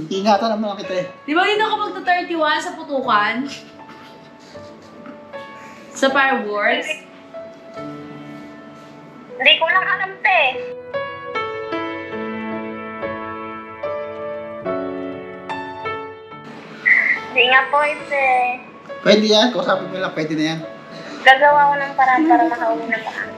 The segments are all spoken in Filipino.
Ingatan naman kita eh. Di ba dito ka magta-31 sa putukan? Sa fireworks? Hindi ko lang alam, te. Hindi nga po, te. Pwede yan, kausapin mo lang, pwede na yan. Gagawa ko ng paraan para makauwi ng maaga.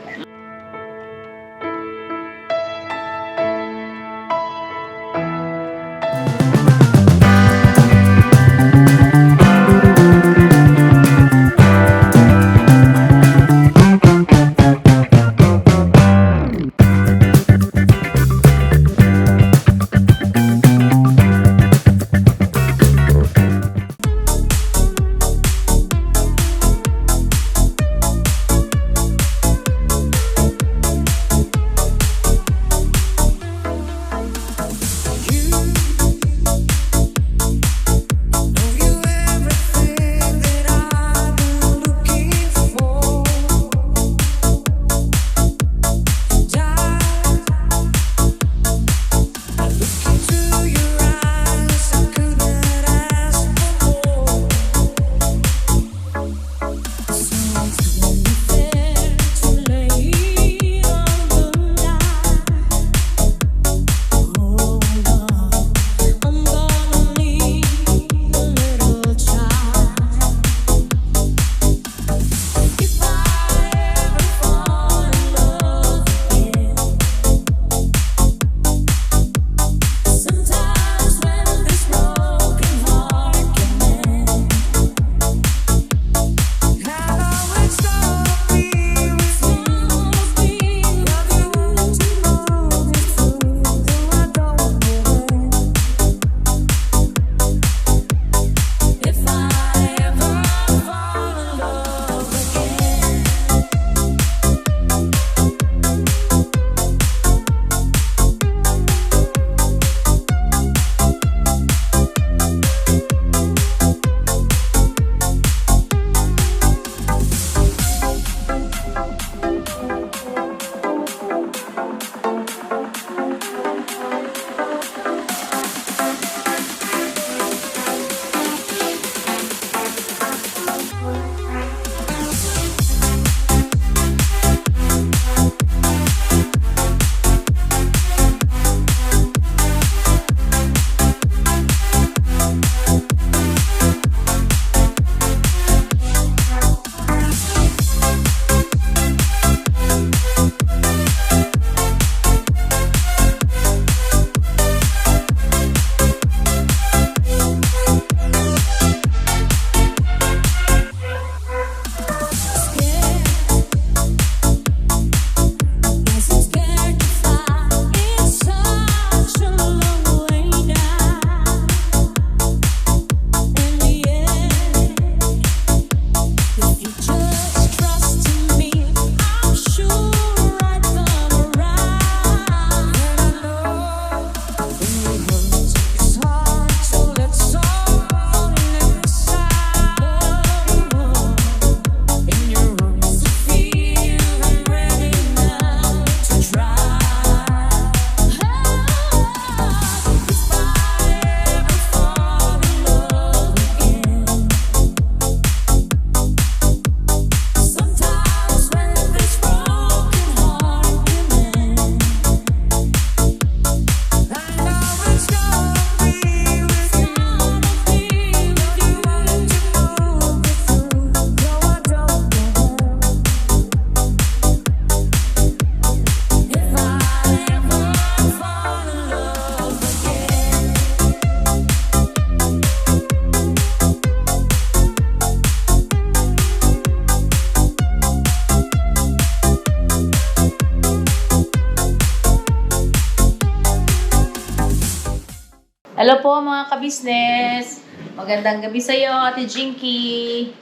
Hello po mga kabisnes. Magandang gabi sa iyo, Ate Jinky.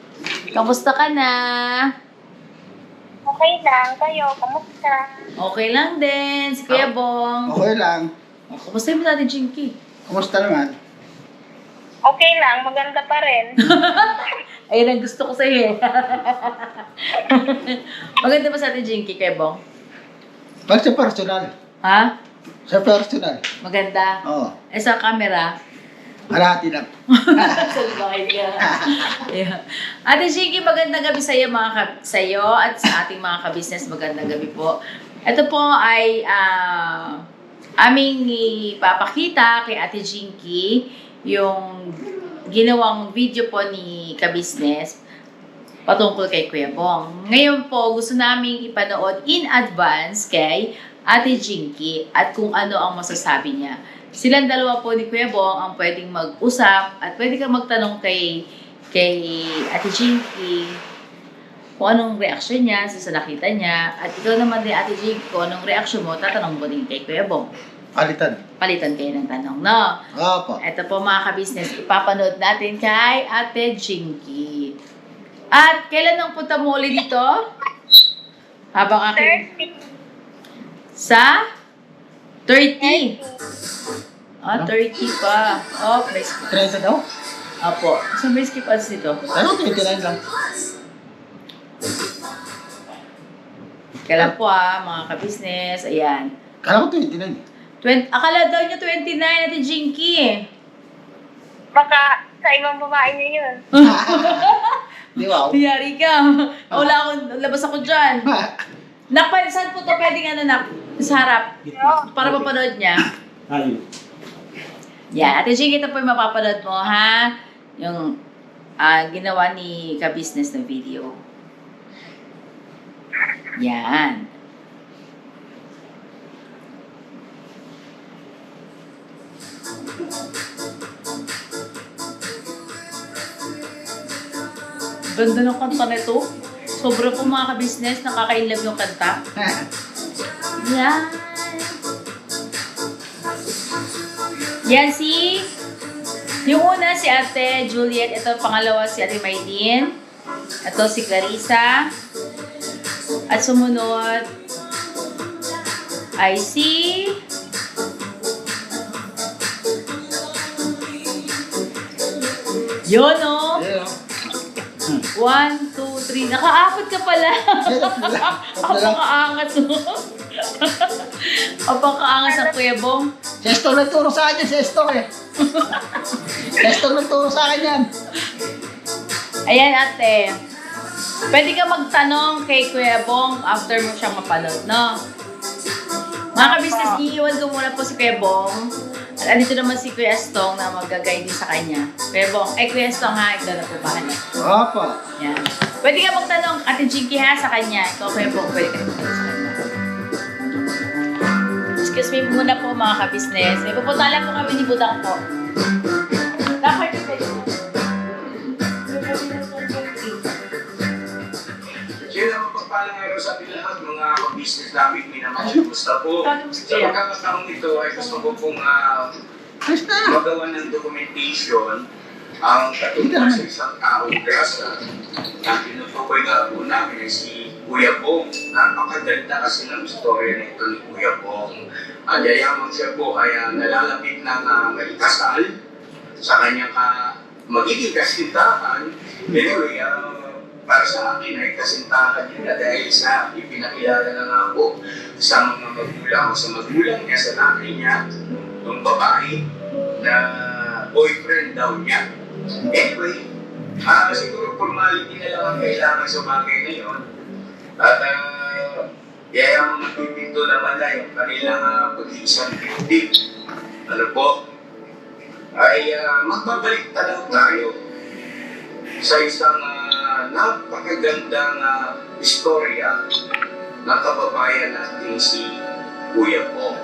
Kamusta ka na? Okay lang. Kayo, kamusta? Okay lang din. Si Kuya Bong. Okay lang. Kamusta mo sa Ate Jinky? Kumusta naman? Okay lang. Maganda pa rin. Ayun ang gusto ko sa iyo. Maganda ba sa Ate Jinky, Kuya Bong? Pag sa personal. Ha? Sa personal. Maganda? Oo. Eh sa camera? Kalahati lang. Salbahin ka. Yeah. Ate Jinky, magandang gabi sa iyo sa'yo at sa ating mga ka-business. Magandang gabi po. Ito po ay aming ipapakita kay Ate Jinky yung ginawang video po ni ka-business patungkol kay Kuya Bong. Ngayon po, gusto naming ipanood in advance kay Ate Jinky at kung ano ang masasabi niya. Silang dalawa po ni Kuya Bong ang pwedeng mag-usap at pwede kang magtanong kay Ate Jinky kung anong reaksyon niya sa nakita niya. At ikaw naman din, Ate Jinky, kung anong reaksyon mo, tatanong mo din kay Kuya Bong. Palitan. Palitan kayo ng tanong, no? Opo. Ito po mga ka-business, ipapanood natin kay Ate Jinky. At kailan ang punta mo ulit dito? Habang aking... 30. Sa? 30. 30 pa. Oh, may skip. 30 daw? Apo. So, may skip ads dito. Ano, 29 lang. Kailan po mga ka-business. Ayan. Kala ko 29. Akala daw niya 29 Ate Jinky. Baka sa ibang babae niya yun. Di ba? Yari ka. Wala akong, labas ako dyan. Saan po ito pwedeng sa harap? Para mapanood niya. Ayun. Yan. Ate Jinky, ito po yung mapapanood mo, ha? Yung ginawa ni ka-business na video. Yan. Ganda ng kanta nito. Sobra po mga ka-business, nakaka-inlove yung kanta. Yan. Yan yung una si Ate Juliet, ito pangalawa si Ate Maylene, ito si Clarissa, at sumunod ay si yun o. 1, 2, 3. Nakaapat ka pala. Apakaangat mo. Apakaangat sa Kuya Bong. Si Estong nagturo sa akin yan, si Estong eh. Si Estong nagturo sa akin yan. Ayan ate. Pwede ka magtanong kay Kuya Bong after mo siyang mapanood, no? Mga ka-business, iiwan ko muna po si Kuya Bong. At andito naman si Kuya Estong na mag-guide din sa kanya. Kuya Bong, Kuya Estong ha, ikaw na po bahala. Opo. Yan. Pwede ka magtanong, Ate Jinky ha, sa kanya. Ikaw, Kuya Bong, pwede ka magtanong sa kanya. Excuse me muna po mga ka-business. May pupunta lang po kami ni Budang po. Dapat yung pwede mo. Kaya naman pagpalang araw sa ating lahat, mga business namin, minamahal-gusta po. Sa pagkakataong ito ay gusto ko pong magawa ng documentation ang katulad sa isang taong grasa na tinutukoy nga po namin ay si Kuya Bong. Napakaganda kasi ng istorya nito ni Kuya Bong. At yayamang siya po ay nalalapit ng maikasal sa kanyang magiging kasintahan. Anyway, para sa akin ay kasintahan niya na dahil sa ipinakilala na nga po sa mga magulang o sa magulang niya, sa nanay niya, yung babae na boyfriend daw niya. Anyway, siguro formality na lang ang kailangan sa bagay na yun. At yung magpipinto naman na yung kanilang pag-iisang dibdib. Ano po? Ay magbabalik talaga tayo sa isang napakagandang istorya ng kababayan natin si Kuya Bong.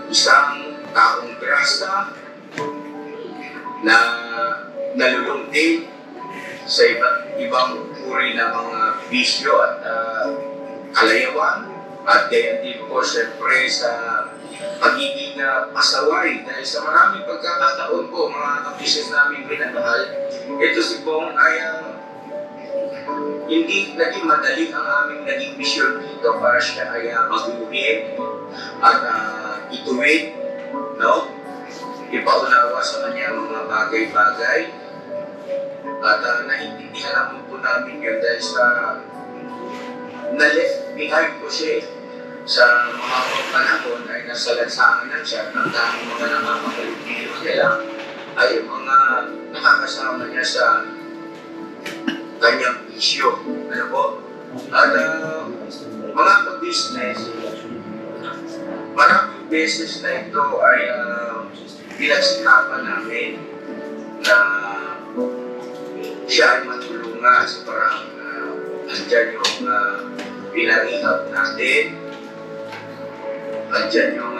Isang taong grasa na nalulungkit sa iba't ibang uri ng mga bisyo at kalayawan. At gayon din po siyempre sa pagiging pasaway dahil sa maraming pagkakataon po mga kapisis namin pinamahal. Ito si Bong ay hindi naging madali ang aming naging mission dito para siya ay maguhin at ituwid, no? Ipaunawa sa kanya mga bagay-bagay at naintindihan naman po namin yun dahil sa na-left behind po siya sa mga panahon ay nasa lansangan na siya at ang mga nakakabalipiro niya lang ay mga nakakasama niya sa kanyang isyo. Ano po? At mga ka-business, maraming beses na ito ay pinagsikapan namin na siya ay matulungan sa parang andyan yung pinarihab natin, andyan yung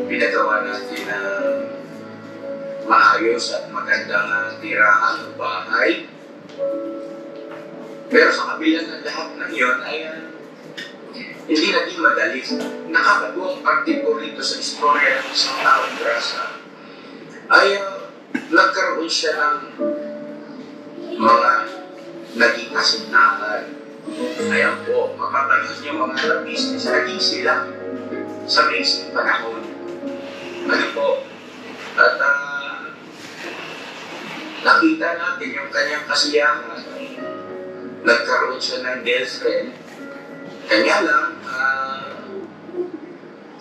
pinagawa natin na maayos at magandang tirahan o bahay. Pero sa kabila ng lahat ng yun ay hindi naging madali. Nakakatuwang parte po rito sa istorya ng isang taong grasa ay nagkaroon siya ng mga naging kasintahan. Ayan po, mapapanood niyo mga business, naging sila sa mismong panahon. Ano po? At nakita natin yung kanyang kasiyahan. Nagkaroon siya ng girlfriend. Kanya lang,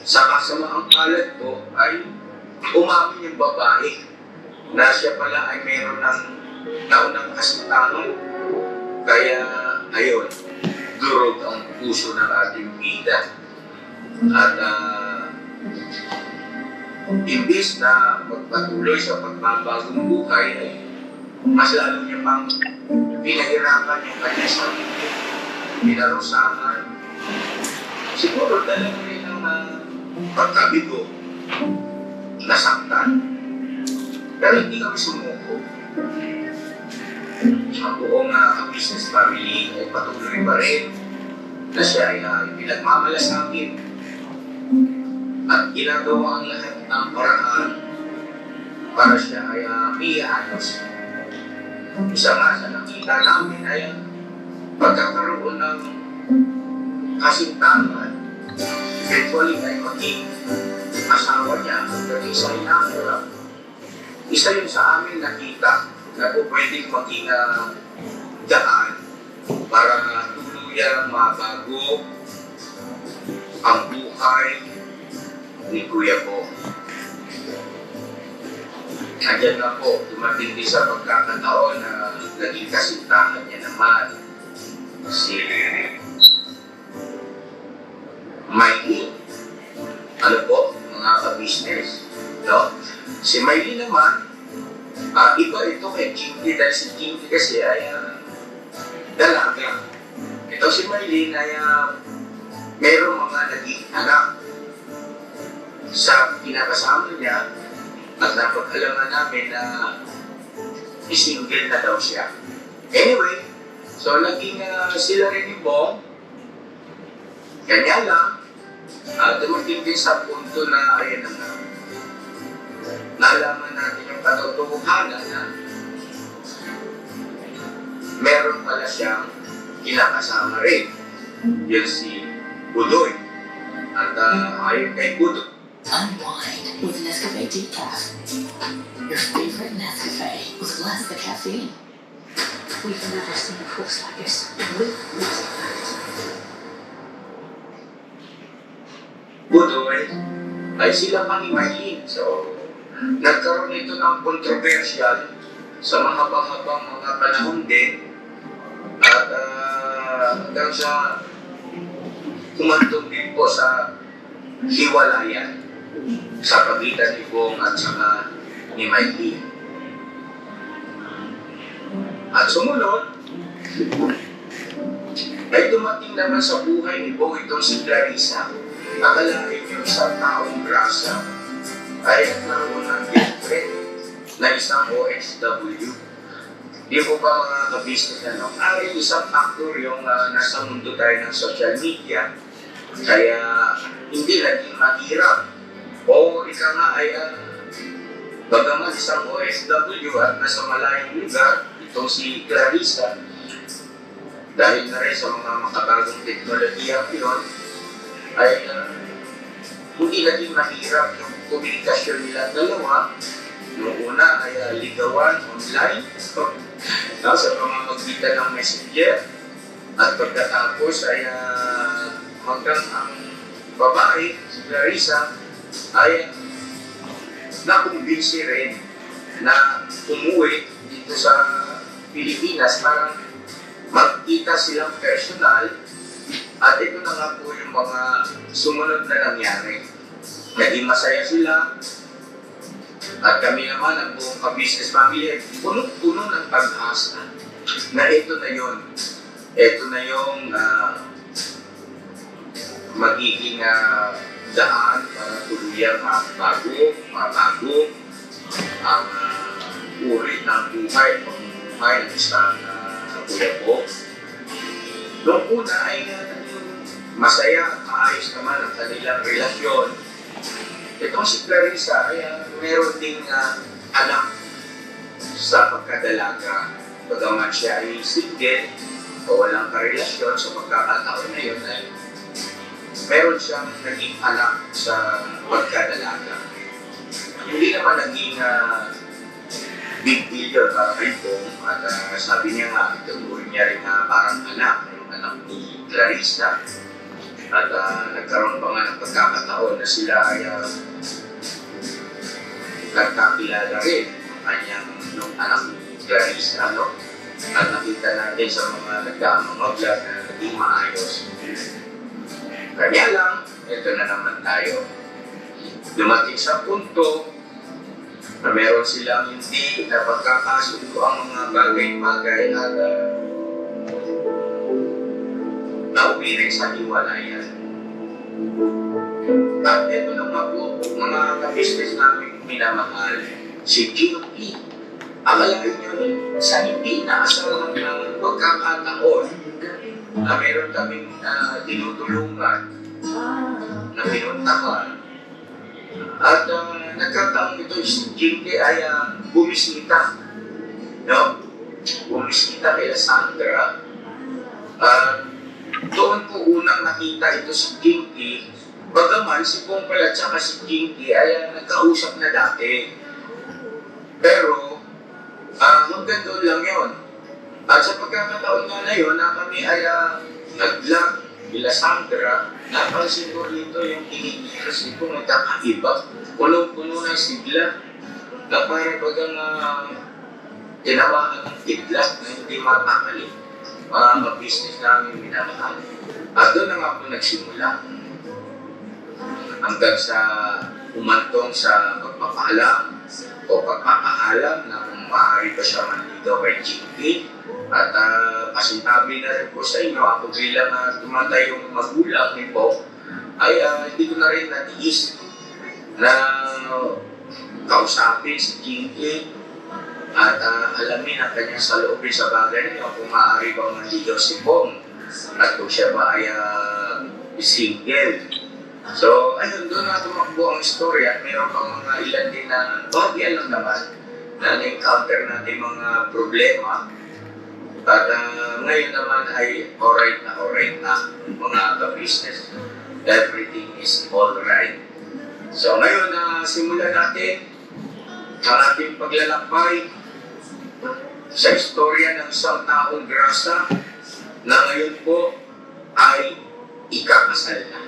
sa kasamaang palad po ay umamin yung babae na siya pala ay meron ng naunang kasintahan. Kaya, ayun, durog ang puso ng ating bida. At imbis na magpatuloy sa pagbabagong buhay ay mas lalo niya pang pinahirapan yung kanyang sarili, pinarusahan. Siguro dalawa rin ang pagkabigo, nasaktan. Pero hindi kami sumuko. Ang buong business family ay patuloy pa rin na siya ay pinagmamalasakit at ginagawa ang lahat ng paraan para siya ay iayos. Isa nga sa nakita namin ay pagkakaroon ng kasintahan, eventually ay maging asawa niya at isa ay nakira. Isa yun sa amin nakita na po pwedeng maging daan para tuluyang mabago ang buhay ni Kuya po. Nandiyan na po, dumating din sa pagkakataon na naging kasintahan niya naman si Maylin. Ano po, mga ka-business, no? Si Maylin naman, iba ito kay Jinky dahil si Jinky kasi ay dalaga. Ito si Maylin ay mayroong mga naging anak sa kinakasama niya. At napag-alaman namin na single na daw siya. Anyway, so naging sila rin ni Bong. Kanya lang, dumating din sa punto na, ayan na nalaman natin yung katotohanan na meron pala siyang kinakasama rin. Yun si Budoy. At ayon kay Budoy, Unwind with Nescafe Decaf. Your favorite Nescafe with less the caffeine. We've never seen a force like this. With music facts. Budoy ay sila pa ni Maylin. So, nagkaroon ito ng kontrobersyal sa mahaba-habang mga panahon din. At hanggang sa kumantong din po sa hiwalayan sa pagitan ni Bong at saka ni Maylin. At sumunod, ay dumating naman sa buhay ni Bong itong si Clarissa. Akalain yung isang taong grasa ay nagkaroon ng girlfriend na isang OFW. Di po ba mga ka-business ay isang factor yung nasa mundo tayo ng social media. Kaya hindi laging mahirap. O ika nga ay bagaman isang OFW at nasa malayong lugar, itong si Clarissa, dahil na rin sa mga makabagong teknolohiya yun, ay hindi naging mahirap yung komunikasyon nila dalawa. Noong una ay ligawan online sa pamamagitan ng messenger, at pagkatapos ay hanggang ang babae, si Clarissa, ay nakumbinsi rin na umuwi dito sa Pilipinas para magkita silang personal. At ito na nga po yung mga sumunod na nangyari. Naging masaya sila. At kami naman, ang buong ka-business family, puno-puno ng pag-asa na ito na yun. Ito na yung magiging daan para tuluyang mabago ang uri ng buhay, pamumuhay ng isang kuya po. Noong una ay masaya at maayos naman ang kanilang relasyon. Itong si Clarissa ay meron ding anak sa pagkadalaga. Bagaman siya ay single o walang karelasyon sa pagkakataon na yun ay meron siyang naging anak sa pagkadalaga. Hindi naman naging big deal yun para kay Pong at sabi niya nga, itutuloy niya rin parang anak, yung anak ni Clarissa. At nagkaroon pa nga ng pagkakataon na sila ay nagkakilala rin ang kanyang nung anak ni Clarissa, no? At nakita natin sa mga nagdaang mga vlog na naging maayos. Kanya lang, ito na naman tayo. Dumating sa punto na meron silang hindi na pagkakasundo ang mga bagay-bagay at nauwi rin sa hiwalayan. At ito naman po, mga ka-business namin minamahal, si G.O.P. Akalain nyo sa hindi naasahang pagkakataon na meron kaming tinutulungan na pinuntahan. At nagkataong ito si G.P. ay bumisita. No? Bumisita kay Sandra. Doon po unang nakita ito si Jinky. Bagaman si Pong pala tsaka si Jinky ay nagkausap na dati. Pero hanggang doon lang yun. At sa pagkakataon nga na yun na kami ay nag-vlog bila Sandra, napansin ko dito yung kinikilos ni Pong nagkakaiba. Punong-puno ng sigla na parang bagang tinawakan ng kidlat na hindi mapakali. Mga business namin minamahal. At doon na nga po nagsimula. Hanggang sa umantong sa pagpapaalam o pagpapaalam na kung maaari pa siya manligaw kay Jinky. At pasintabi na rin po sa inyo, ako bilang tumatayong magulang ni Po, ay hindi ko na rin natiis na kausapin si Jinky. At alamin ang kanyang saloobin sa bagay niyo kung maaari bang manligaw si Pong at kung siya ba ay single. So, ayun, doon na tumakbo ang story at mayroon pang mga ilan din na bagay lang naman na na-encounter natin mga problema. At ngayon naman ay alright na mga ka-business. Everything is alright. So, ngayon, simulan natin ang ating paglalakbay sa istorya ng isang taong grasa na ngayon po ay ikakasal na.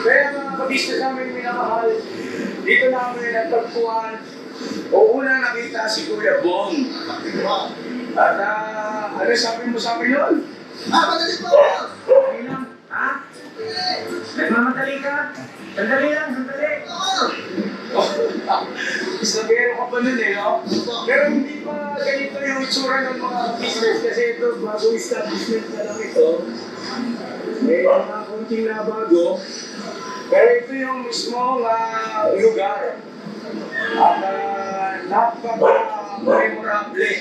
Kaya mga kabisnes namin minamahal, dito namin nagtagpuan o una nakita si Kuya Bong. At ano sabi mo sa amin yun? Madali po! Okay lang. Ha? Nagmamadali ka? Sandali lang, sandali. Isabero ka pa nun eh, no? Pero hindi pa ganito yung itsura ng mga business kasi ito, bagong establishment na lang ito. May mga konting na bago. Pero ito yung mismong lugar. At napaka-memorable.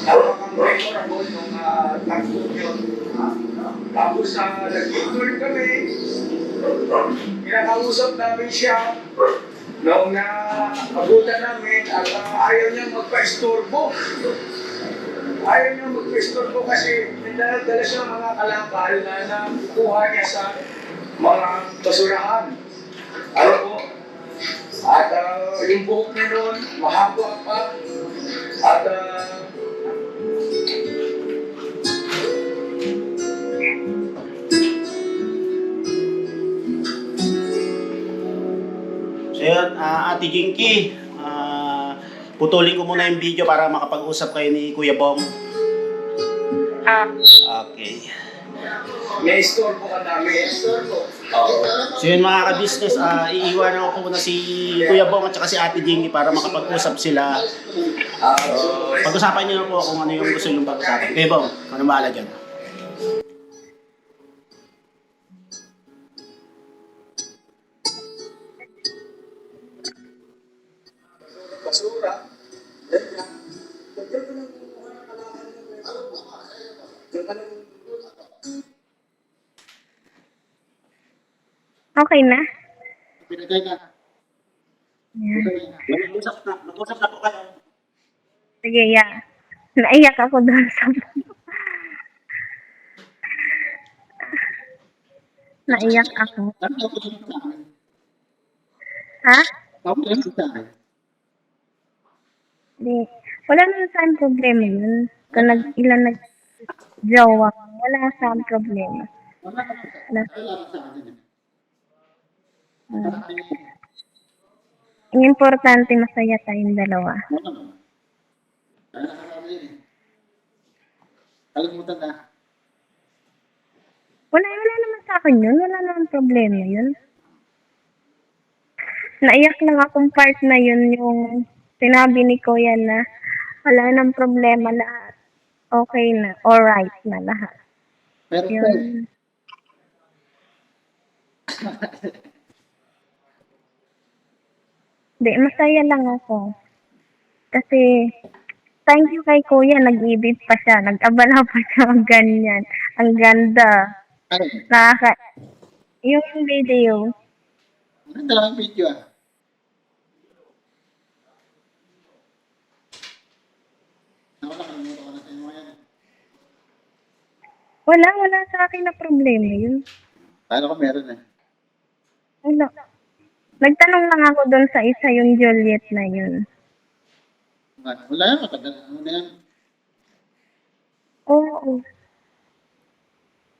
Napaka-memorable nung tagpo yun. Tapos nag-tour kami. Pinakausap namin siya. Noong abutan namin at ayaw niya magpa-istorbo. Ayaw niya magpa-istorbo kasi may dala siya mga kalakal na nakuha niya sa mga basurahan. Ano po? At yung buhok niya noon, mahaba pa. At Ate Jinky. Putulin ko muna yung video para makapag-usap kayo ni Kuya Bong. Okay. May store po ka namin. So yun mga ka-business, iiwanan ko muna si Kuya Bong at saka si Ate Jinky para makapag-usap sila. Pag-usapan niyo na po kung ano yung gusto yung pag-usapan. Kuya Bong, ano bahala dyan? Basura. Okay na? Pinagay na. Mag-usap na po kayo. Sige, yeah. Naiyak ako doon sa... Naiyak ako. Ano daw po sa akin? Ha? Ako lang sa akin. Di. Wala naman saan problema yun. Kung ilan nag-jowa, wala saan problema. Wala Wala. sa akin. Ang importante, masaya tayong dalawa. Wala naman. Kaya nakakami yun eh. Kalimutan na. Wala naman sa akin yun. Wala naman problema yun. Naiyak lang akong part na yun yung sinabi ni Kuya na wala nang problema, lahat okay na, alright na lahat. Pero Yun. Di, masaya lang ako. Kasi, thank you kay Kuya, nag-ibig pa siya, nag-abala pa siya ng ganyan. Ang ganda. ano? Yung video, Maganda lang ang video ah. Ako nakalimutan ko na sa inyo yan. wala sa akin na problema yun. Paano ko meron eh? Wala. Nagtanong lang ako doon sa isa yung Juliet na yun. Wala yan, matagal. Ano na yan? Oo.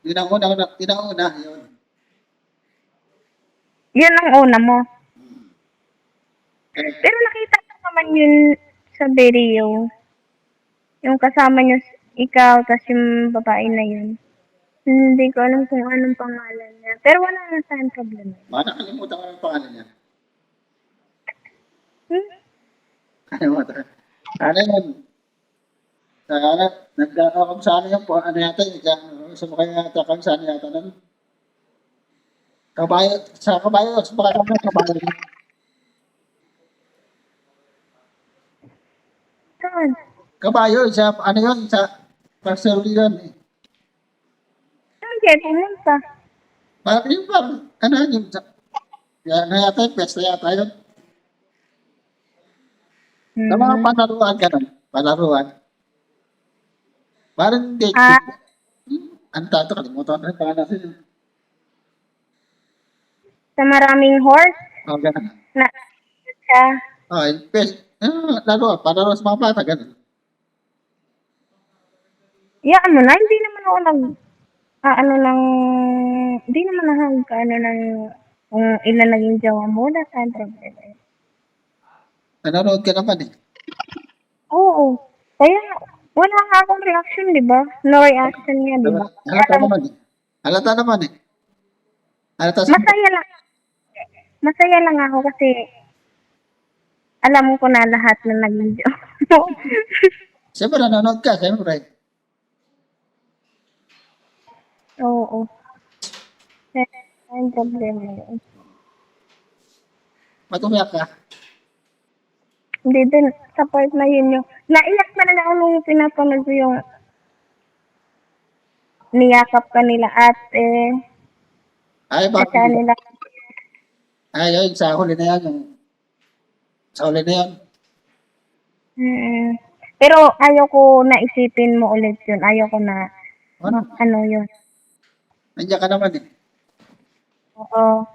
Yun ang una, yun. Yun ang una mo. Eh, Pero nakita ko naman yun sa video. Yung kasama niyo, ikaw, tas yung babae na yun. Hindi ko alam kung anong pangalan niya. Pero wala na saan problema. baka nakalimutan ko ng pangalan niya. Hmm? Nakalimutan. Ano yun? Nagkakakam sa ano yun po, ano yata yun, sumakay yata kami sa ano yata nun. Sa kabayo, sumakay kami ng kabayo. Saan? Kabayo, sa ano yun, sa Parcel yun eh. Saan kayo pumunta? Parang yun parang, ano yun, ano yata yun, pesta yata yun. Sa mga panaruan ka nun, panaruan. Parang hindi. Ah. Ano tato, kalimutan ko na yung pangalan sa'yo. Sa maraming horse? Oh, ganun. Na, siya. Oh, laruan, panaruan sa mga bata, ganun. Yaan mo na, hindi naman ako hindi naman ako kung ilan naging jowa mo, wala saan problema yun. Nanonood ka naman eh. Oo. Kaya, wala nga akong reaction, di ba? No reaction niya, di ba? Halata naman eh. Halata naman eh. Halata sa... Masaya lang ako kasi alam ko na lahat na naging jowa. Siyempre, nanonood ka, siyempre. Oo. Kaya, ang problema yun. Matumiyak ka. Hindi din, sa part na yun yung, naiyak talaga ako nung pinapanood ko yung niyakap ka nila ate, Ay, sa bakit? nila. Ay, yun, sa huli na yan. Sa huli na yan. Pero ayaw ko na isipin mo ulit yun. Ayaw ko na, Ano? yun. Nandiyan ka naman eh. Oo.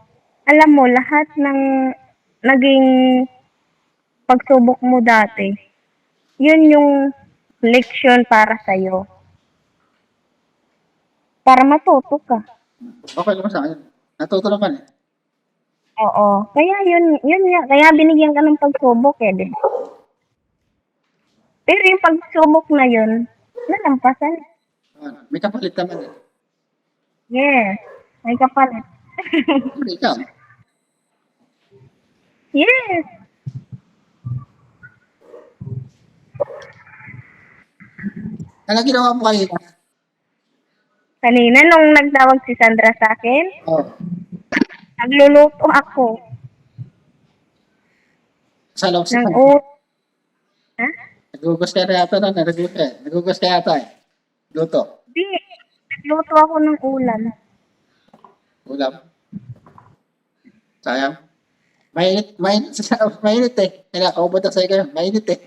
Alam mo, lahat ng naging pagsubok mo dati, yun yung leksyon para sa'yo. Para matuto ka. Okay naman sa akin. Natuto naman eh. Oo. Kaya yun nga. Kaya binigyan ka ng pagsubok eh. Di ba? Pero yung pagsubok na yun, nalampasan. May kapalit naman eh. Yes. May kapalit. Pero ikaw, Yes. ano ginawa mo kanina? Kanina nung nagtawag si Sandra sa akin, Oh, nagluluto ako sa loob si ng Pag. Ha? Nagugas ka na yata na, nagugas ka yata eh. Luto. Di. Nagluto ako ng ulam. Ulam. Sayang. Mainit eh. Kaya kaubad na sa'yo kayo. Mainit eh.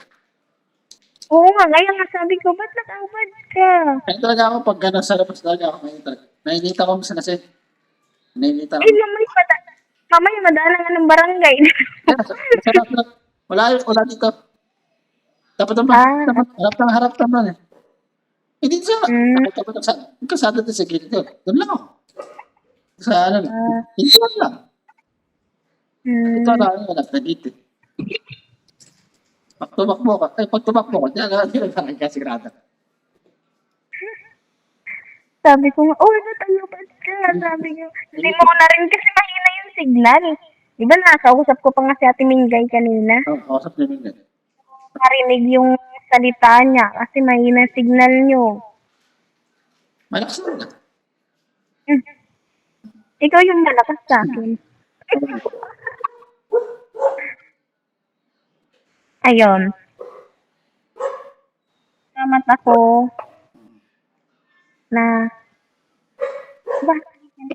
Oo nga, kaya nga sabi ko, ba't nag-awad ka? Kaya talaga ako pag gano'n sa labas talaga ako mainit talaga. Nainita ko minsan kasi. Nainita Eh, ko. mamaya madala nga ng barangay. Sarap na. Wala dito. Dapat naman, harap naman eh. Hindi sa, Mm. nakita ko sa, kasada din sa gilid doon. Doon lang ako. Sa ano lang. Hindi lang. Ito Hmm. na, wala na dito. Pag tumakbo ka, diyan ka nagkasigurado. Sabi ko nga, oh, ba't nag-awad ka? Sabi niya, hindi mo na rin kasi mahina yung signal. Diba nakakausap ko pa nga si Ate Mingay kanina? Oo, kausap niyo yun. Marinig yung salita niya kasi mahina signal niyo. Malakas na. Hmm. Ikaw yung malakas sa akin. Ayun. Salamat ako na bakit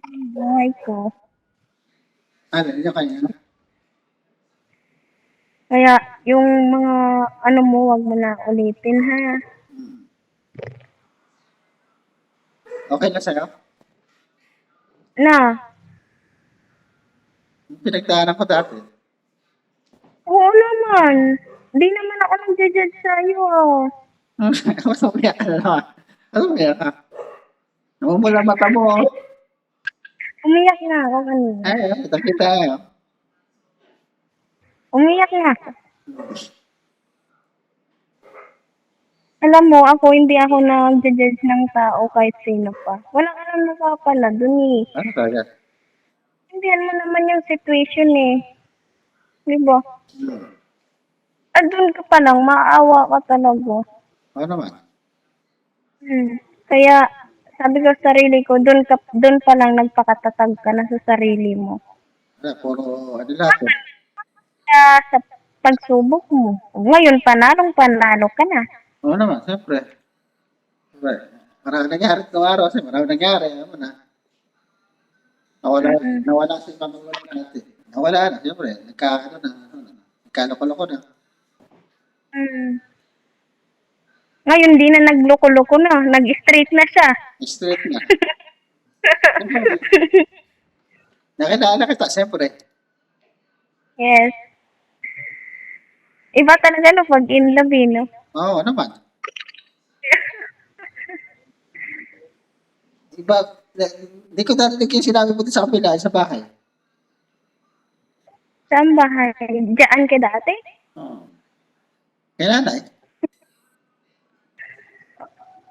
yung buhay ko. Ano, yun kanya. Kaya yung mga ano mo, wag mo na ulitin ha. Okay na sa'yo? Na, Pinagdaanan ko dati. oo naman. Di naman ako nag-judge sa'yo. Mas umiyak ka na naman. Ano umiyak ka? Namumula mata mo. Oh. Umiyak na ako kanina. Ay, kita eh. Umiyak na ako. Alam mo, hindi ako nag-judge ng tao kahit sino pa. Wala ka nang napapala dun eh. Ano talaga? Hindihan mo naman yung situation eh. Di ba? At dun ka pa lang, maawa ka talaga. Oo naman. Kaya, sabi ko sa sarili ko, dun pa lang nagpakatatag ka na sa sarili mo. Ano, puro ano lahat eh. Kaya sa pagsubok mo, ngayon panalo ka na. Oo naman, siyempre. Siyempre. Maraming nangyari itong araw kasi maraming nangyari. Ano na. Nawala si Pangulong natin. Nawala na, siyempre. Nagkaloko-loko na. Ngayon, di na nagloko-loko na. Nag-straight na siya. Straight na. Nakilala kita, siyempre. Yes. Iba talaga no, pag in love eh, no? Oo naman. Iba, hindi ko narinig yung sinabi mo din sa kapila, sa bahay. Saan bahay? Diyan ka dati? Oo. Kaya nanay.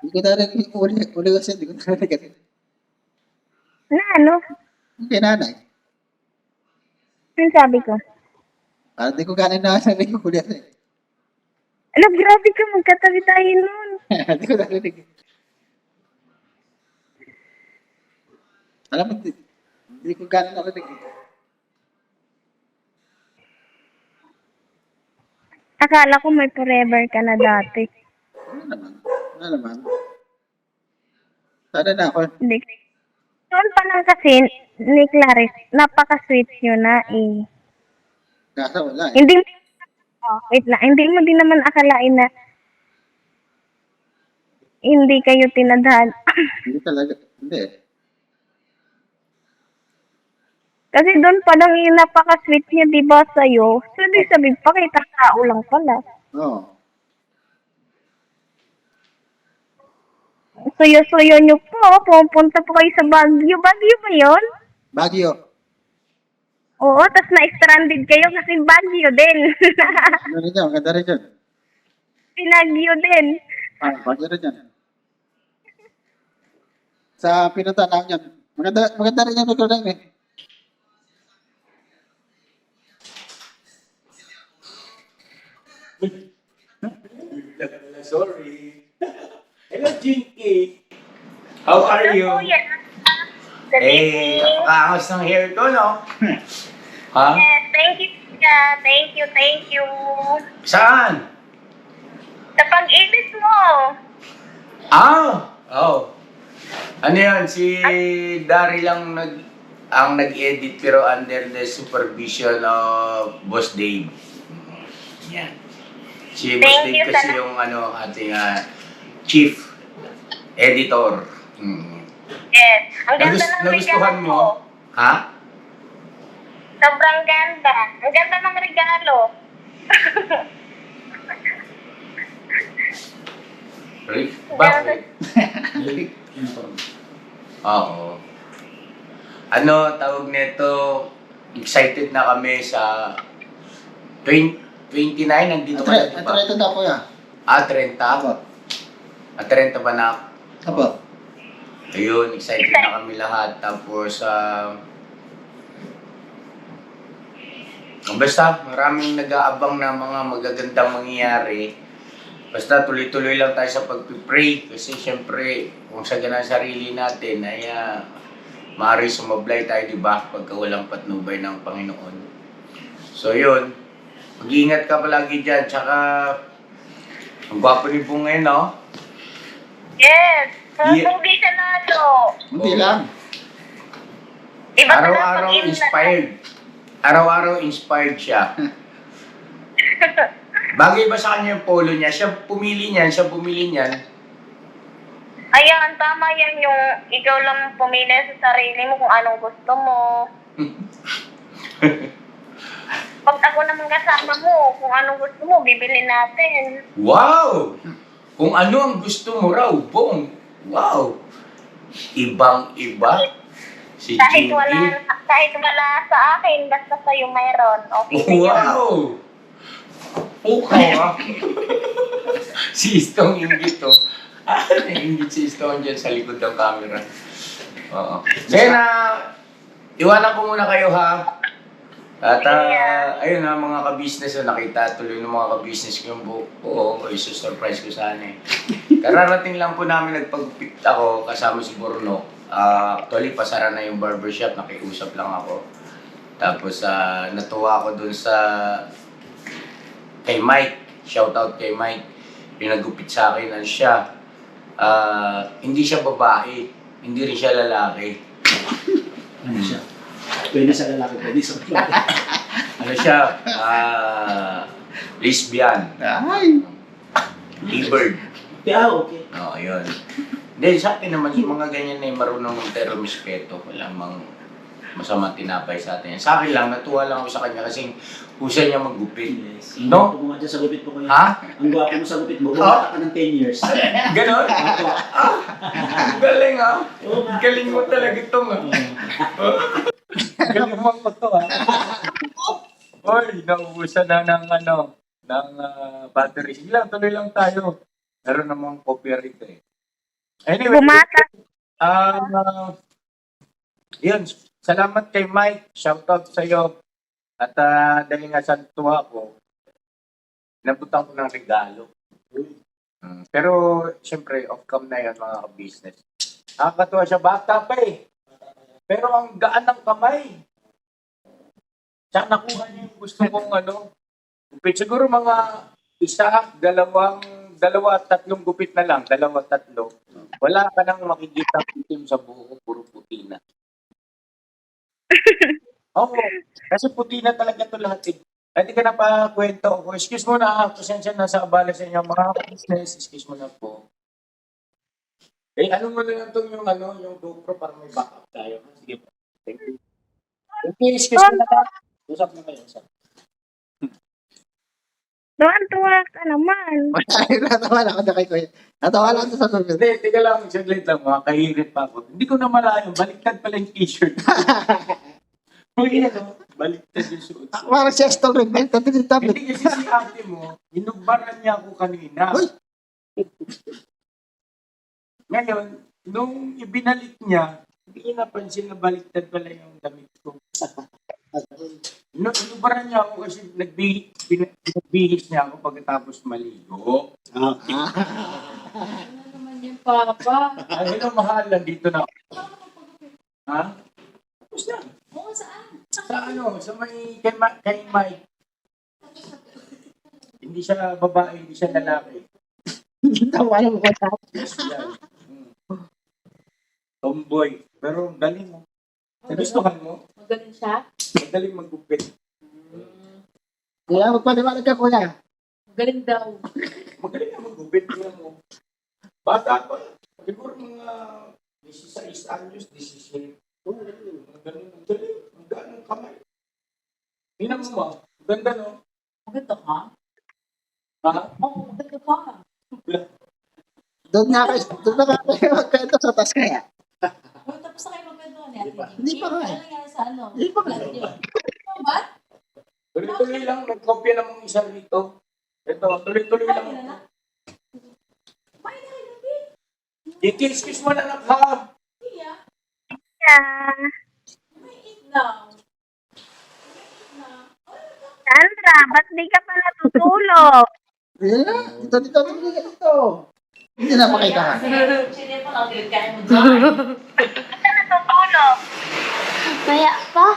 Hindi ko narinig uli kasi, hindi ko narinig. Na ano? Kaya nanay. Ano sabi ko? Parang hindi ko galing narinig yung uli. Alam, grabe ka, magkatabi tayo nun. Hindi ko narinig. Alam mo, hindi ko galing narinig. Akala ko may forever ka na dati. Ano naman. Sana na ako. Hindi. Noon pa lang kasi, ni Clarice, napaka-sweet nyo na eh. Kaso wala eh. Hindi, wait lang, hindi mo din naman akalain na hindi kayo tinadhan. Hindi talaga. Hindi eh. Kasi doon pa lang yung napaka-sweet niya, di ba, sa'yo? Sabi, pakita tao lang pala. Oo. Suyo-suyo nyo po, pupunta po kayo sa Baguio. Baguio ba yun? Baguio. Oo, tas na-stranded kayo kasi Baguio din. Ano rin yan, maganda rin yan. Pinagyo din. Bagyo rin yan. Sa pinunta namin yan. Maganda rin yung lugar namin. Sorry. Hello, Jinky. How are you? Kuya. Good Eh, evening. napakaangas ng hair ko, no? Ha? Yes, thank you, kuya. Thank you. Saan? Sa pag-edit mo. Ah! Oh. Ano yan? Si Dari lang ang nag-edit pero under the supervision of Boss Dave. Yan. Si Boss Thank Dave you, kasi Sana. yung ating chief editor. Yes. Ang ganda ng Nagustuhan regalo mo? mo. Ha? Sobrang ganda. Ang ganda ng regalo. Rick, bakit? Oo. Ano, tawag nito, excited na kami sa 29, nandito ka na, di ba? Ito na po yan. 30? Apo. 30 ba na? Apo. Ayun, excited na kami lahat. Tapos, basta, maraming nag-aabang na mga magagandang mangyayari. Basta tuloy-tuloy lang tayo sa pag-pray kasi syempre kung sa ganang sarili natin ay maaari sumablay tayo, di ba? Pagka walang patnubay ng Panginoon. So yun, mag-iingat ka palagi dyan. Tsaka, ang gwapo ni Bong ngayon, no? Yes. Yeah. Hindi siya nalo. Hindi Oo. lang. Iba pala Araw-araw pag-in- inspired. Araw-araw inspired siya. Bagay ba sa kanya yung polo niya? Siya bumili niyan. Ayan, tama yan yung ikaw lang pumili sa sarili mo kung anong gusto mo. Pag ako naman kasama mo, kung anong gusto mo, bibili natin. Wow! Kung ano ang gusto mo raw, Bong. Wow! Ibang-iba. Si Kahit Jinky. wala sa akin, basta sa'yo mayroon. Okay na yun. Wow! Okay. Si Istong inggit to. Inggit si Istong dyan sa likod ng camera. Oo. Kaya na, iwanan ko muna kayo ha. At ayun na mga ka-business na nakita tuloy ng mga ka-business ko yung buo. Oo, surprise ko sana eh. Kararating lang po namin nagpag-pick ako kasama si Borno. Actually, pasara na yung barbershop, nakiusap lang ako. Tapos natuwa ako dun sa kay Mike. Shoutout kay Mike. Yung nagupit sa akin, ano siya. Hindi siya babae. Hindi rin siya lalaki. Ano siya? Pwede sa lalaki, pwede sa lalaki. Ano siya? Lesbian. Ay. E-bird. Okay. Oo, yun. Hindi, sa atin naman, yung mga ganyan na marunong ng pero respeto. Walang masamang tinapay sa atin. Sa akin lang, natuwa lang ako sa kanya kasi husay niya maggupit. Yes. No? Kung nga dyan sa gupit ko kuya. Ha? Ang gwapo mo sa gupit mo, bumata ka ng 10 years. Ganon? Ako. Galing ah. Oo nga. Galing mo talaga itong Galing mo ito ah. Hoy, naubusan na ng battery. Sige lang, tuloy lang tayo. Meron namang copyright eh. Anyway, Bumata. yun. Salamat kay Mike. Shoutout sa iyo. At dahil nga sa tuwa ko, nabutan ko ng regalo. Pero, siyempre, off-cam na yan mga business. Nakakatuwa siya. Bata pa eh. Pero ang gaan ng kamay. Tsaka nakuha niya yung gusto kong gupit. Siguro mga dalawa, tatlong gupit na lang. 2, 3. Wala ka nang makikita itim sa buho ko. Puro puti na. Oo. Kasi puti na talaga ito lahat eh. Hindi ka na pa kwento ako. Excuse mo na, pasensya na sa abala sa inyo mga business. Excuse mo na po. Ano mo na lang itong yung GoPro para may backup tayo. Sige po. Thank you. Okay, excuse mo na lang. Usap na kayo. Usap. Tuwan-tuwa ka naman. Natawa lang ako na kay Kuya. Natawa lang ako sa sabi. Hindi, tika lang. Saglit lang. Makakahirit pa ako. Hindi ko na malayo. Baliktad pala yung t-shirt. Uy, ano, baliktad yung suot. Parang si Estong rin. Hindi Hindi kasi si ate mo, inugbaran niya ako kanina. Uy! Ngayon, nung ibinalik niya, hindi niya napansin na baliktad pala yung damit ko. Inugbaran niya ako kasi nagbihis niya ako pagkatapos maligo. Ah, Ano naman yung papa? Ano mahal, nandito na ako. Ha? Tapos na. Oo, saan? Sa may, kay Mike. Hindi siya babae, hindi siya lalaki. Tawa na mo ko. Yes, yan. Tomboy. Pero galing mo. Nagustuhan mo? Magaling siya? Magaling maggupit. Kaya magpaliwanag ka, kuya. Magaling daw. Magaling na maggupit. Tingnan mo. Bata pa. Siguro mga 16 anyos, 17. Oh, ang galing. Ang galing. Ang galing ng kamay. Tingnan mo ba? Ang ganda, no? Maganda ka? Ha? Oo, maganda ka. Doon na kayo magkwento sa taas kaya. Oh, tapos na kayo magkwento ni Ate Jing. Hindi pa nga eh. Ano nangyari sa ano? Hindi pa nga. Ano ba? Tuloy-tuloy lang. Nagkopya na mong isa rito. Ito, tuloy-tuloy lang. Kumain na kayo gabi. I-kiss-kiss mo na lang, ha? Iya. Yeah. Kumain na. Sandra, ba't di ka pa natutulog? Dito. Hindi na makita ka. Sino pa lang kain mo dyan? Ba't ka natutulog? Kaya pa,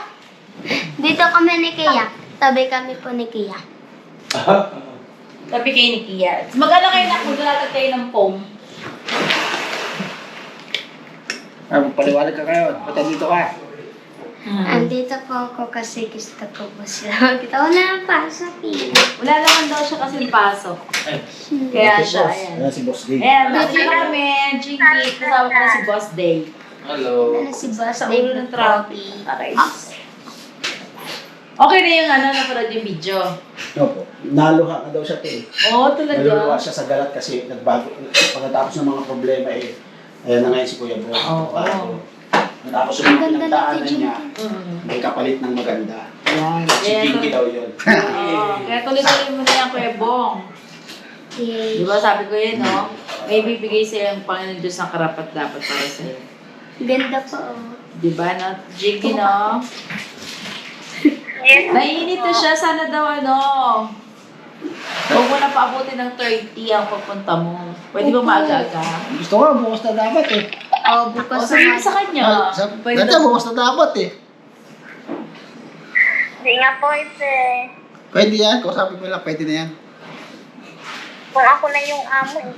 dito kami ni Kia. Tabi kami po ni Kia. Sabi kayo ni Kia. Mag-ala kayo na, maglalatag kayo ng foam. Magpaliwanag ka kayo. Ba't dito ka? Andito po ako kasi gusto ko po sila. Kita ko na ang pasok eh. Wala naman daw siya kasi pasok. Kaya siya, ayan. Ayan si Boss D. Ayan, dito na kami, Jinky. Kasama ko na si Boss Day. Hello. Ano si Boss Sa Dave ulo ng traffic. Okay. Okay na yung napanood yung video. Opo. Naluha ka daw siya, te. Oo, Naluha talaga. siya sa galat kasi nagbago. Pagkatapos ng mga problema ayan na ngayon si Kuya Bro. Oo. Natapos yung mga pinagdaanan niya, may kapalit ng maganda. Si Yeah. Jinky daw yun. Oo. Kaya tuloy-tuloy mo na yan, Kuya Bong. Yay. Di ba sabi ko yun, no? May bibigay sa'yo ang Panginoon Diyos ng karapat dapat para sa'yo. Ganda po oh. Di ba, no? Jinky, no? Yes. Naiinit na siya. Sana daw, huwag mo na paabutin ng 30 ang papunta mo. Pwede ba maaga-aga? Gusto ko, bukas na dapat eh. Oh, O, bukas sabihin mo na. sa kanya. Pwede Ganda, bukas na dapat eh. Hindi nga po eh. Pwede yan. Kausapin mo lang, pwede na yan. Kung ako na yung amo eh.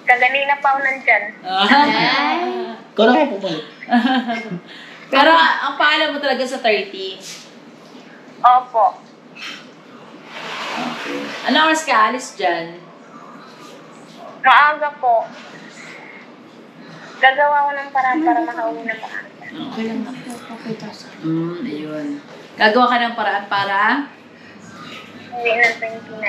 Kaganina pa ako nandyan. Ikaw na kayo pumalit. Pero ang paalam mo talaga sa 30. Opo. Ano oras ka alis dyan? Maaga po. Gagawa ko ng paraan para makauwi na maaga. Okay lang na. Ayun. Gagawa ka ng paraan para? Uwi ng 29.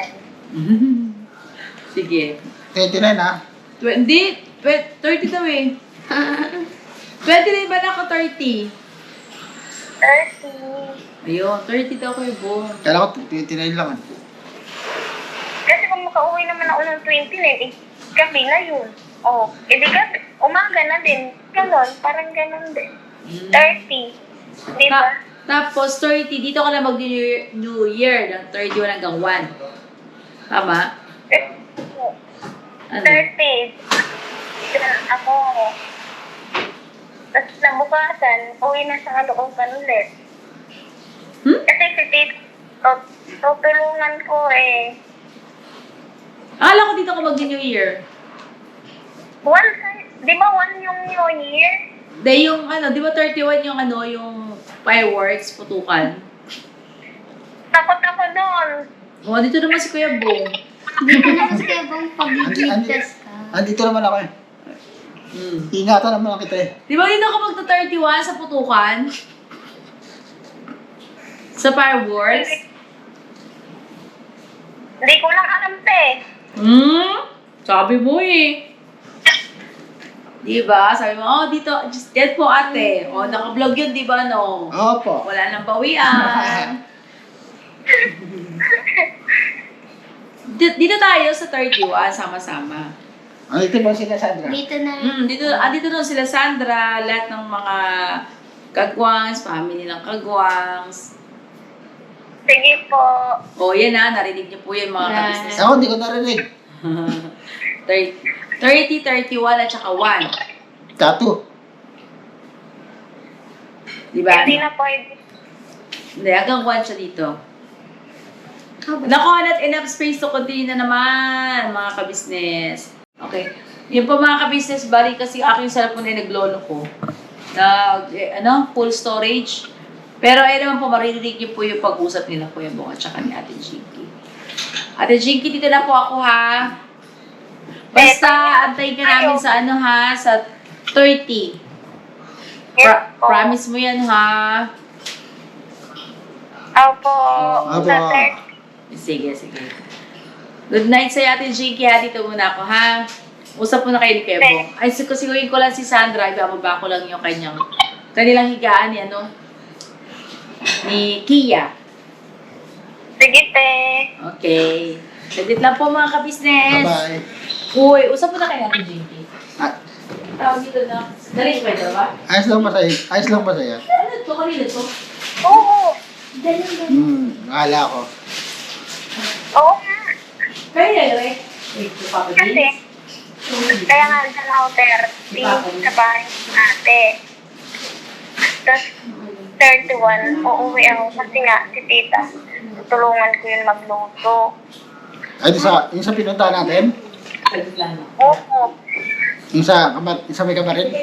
Sige. 29 ha? Hindi. 30 daw eh. 29 ba na ako 30? 30. Ayun, 30 daw kayo, Bo. Kala ko 29 lang. Kasi kung makauwi naman ako ng 29, eh, gabi na yun. Oh, edi gabi, umaga na din. Ganon, parang ganon din. 30. Di ba? Tapos 30, dito ka na mag-New Year ng 31 hanggang 1. Tama? Ano? 30. Diyan ako. Tapos nabukasan, uwi na sa Caloocan ulit. Kasi si Tito, tutulungan ko eh. Akala ko dito ka mag-New Year. Di ba one yung New Year? Di yung di ba 31 yung yung fireworks, putukan? Takot ako doon. O, dito naman si Kuya Bong. Dito na kasi kayo bang pag-ligtas ka. Andito naman ako eh. Ingatan naman kita eh. Di ba dito ka magta-31 sa putukan? Sa fireworks? Hindi ko lang alam te. Sabi mo eh. Di ba? Sabi mo, oh, dito, just dead po ate. Oh, naka-vlog yun, di ba, no? Opo. Wala nang bawian. Dito tayo sa 31, sama-sama. Dito ba sila, Sandra? Dito na. Dito na sila Sandra, lahat ng mga kagwangs, family ng kagwangs. Sige po. O, yan na, narinig niyo po yan mga ka-business. Ako, hindi ko narinig. 30, 31, at saka 1. Tattoo. Di ba? Hindi na pwede. Hindi, hanggang 1 siya dito. Naku, not enough space to continue na naman, mga ka-business. Okay. Yun po mga ka-business, bali kasi aking cellphone ay naglolo ko. Full storage. Pero ayun naman po, maririnig niyo po yung pag-usap nila Kuya Bong at saka ni Ate Jinky. Ate Jinky, dito na po ako ha. Basta, antayin ka namin sa sa 30. Promise mo yan ha. Opo. Opo. Sa Sige. Good night sa'yo, Ate Jinky ha. Dito muna ako ha. Usap mo na kayo ni Kuya Bong. Ay, sigurin ko lang si Sandra. Ibababa ko lang yung kanilang higaan ni ni Kia. Sige, te. Okay. Saglit lang po mga ka-business. Bye-bye. Uy, usap mo na kayo Ate Jinky. Ah, Tawag dito na. Galing ba ito ba? ayos lang ba sa'yo? Ayos lang ba sa'yo? Ano to? Kanina to? Oo. Akala ko. Oo nga. Kaya Eric. Wait, yung Papa Kasi, James. kaya nga dyan ako 30 sa bahay ng ate. Tapos, 31, uuwi ako kasi nga si tita. Tulungan ko yun magluto. Ay, yung sa pinunta natin? Saglit lang. Oo. Yung sa may kamarin?